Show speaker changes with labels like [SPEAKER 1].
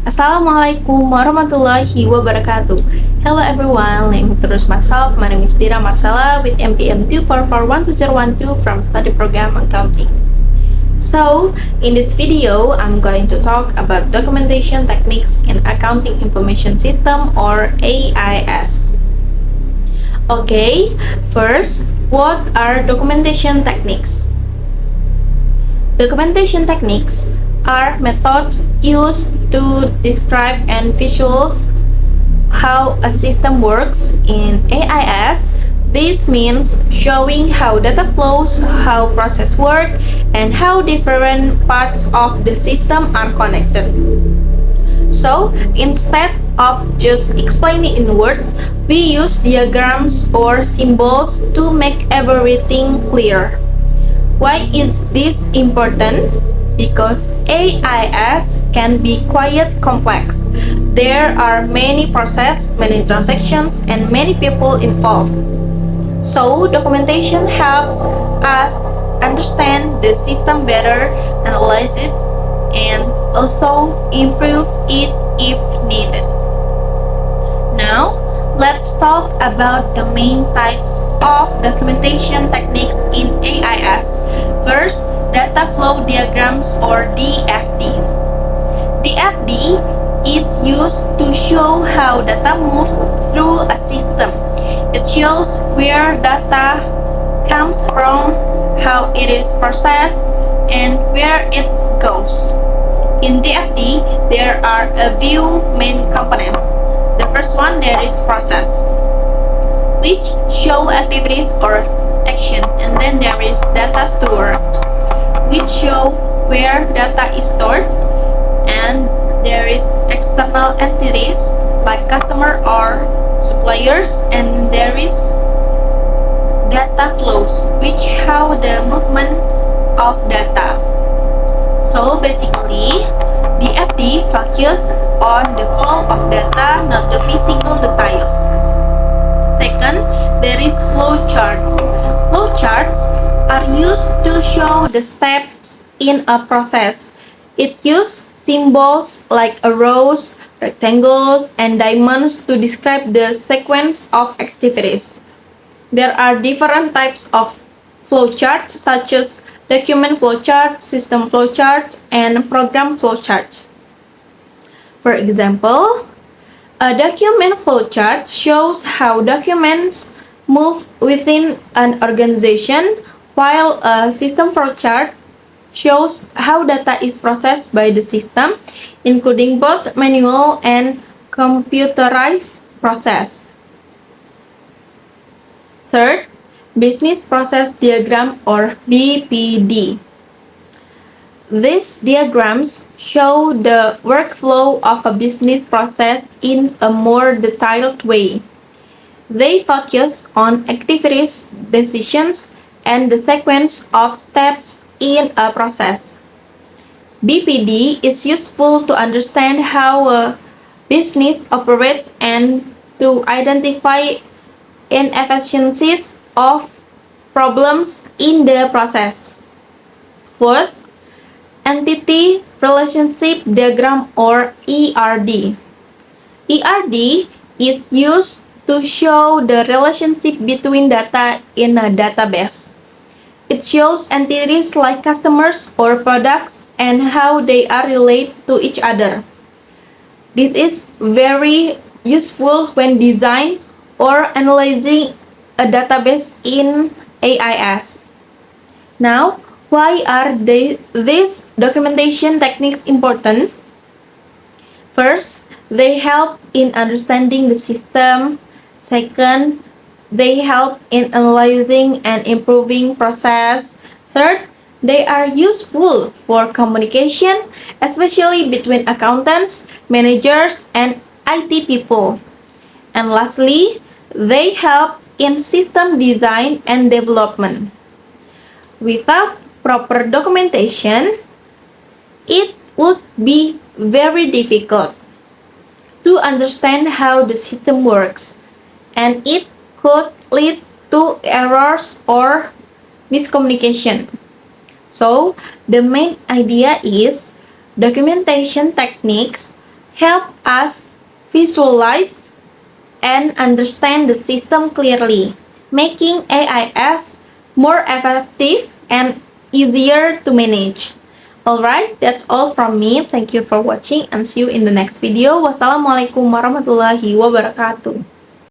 [SPEAKER 1] Assalamualaikum warahmatullahi wabarakatuh. Hello everyone, let me introduce myself. My name is Dira Marcella with MPM 244-12012 from Study Program Accounting. So, in this video, I'm going to talk about documentation techniques in Accounting Information System or AIS. Okay, first, what are documentation techniques? Documentation techniques are methods used to describe and visualize how a system works in AIS. This means showing how data flows, how process work, and how different parts of the system are connected. So, instead of just explaining in words, we use diagrams or symbols to make everything clear. Why is this important? Because AIS can be quite complex. There are many processes, many transactions, and many people involved. So, documentation helps us understand the system better, analyze it, and also improve it if needed. Now, let's talk about the main types of documentation techniques in AIS. First, data flow diagrams or DFD. DFD is used to show how data moves through a system. It shows where data comes from, how it is processed, and where it goes. In DFD, there are a few main components. The first one, there is process, which show activities or action, and then there is data stores, which show where data is stored, and there is external entities like customer or suppliers, and there is data flows, which how the movement of data. So basically, DFD focus on the flow of data, not the physical details. Second, there is flowcharts. Flowcharts are used to show the steps in a process. It uses symbols like arrows, rectangles, and diamonds to describe the sequence of activities. There are different types of flowcharts such as document flowchart, system flowchart, and program flowchart. For example, a document flowchart shows how documents move within an organization, while a system flowchart shows how data is processed by the system, including both manual and computerized process. Third, Business Process Diagram or BPD. These diagrams show the workflow of a business process in a more detailed way. They focus on activities, decisions, and the sequence of steps in a process. BPD is useful to understand how a business operates and to identify inefficiencies of problems in the process. Fourth, Entity Relationship Diagram or ERD. ERD is used to show the relationship between data in a database. It shows entities like customers or products and how they are related to each other. This is very useful when designing or analyzing a database in AIS. Now, why are these documentation techniques important? First, they help in understanding the system. Second, they help in analyzing and improving process. Third, they are useful for communication, especially between accountants, managers, and IT people. And lastly, they help in system design and development. Without proper documentation, it would be very difficult to understand how the system works, and it could lead to errors or miscommunication. So, the main idea is documentation techniques help us visualize and understand the system clearly, making AIS more effective and easier to manage. Alright, that's all from me. Thank you for watching and see you in the next video. Wassalamualaikum warahmatullahi wabarakatuh.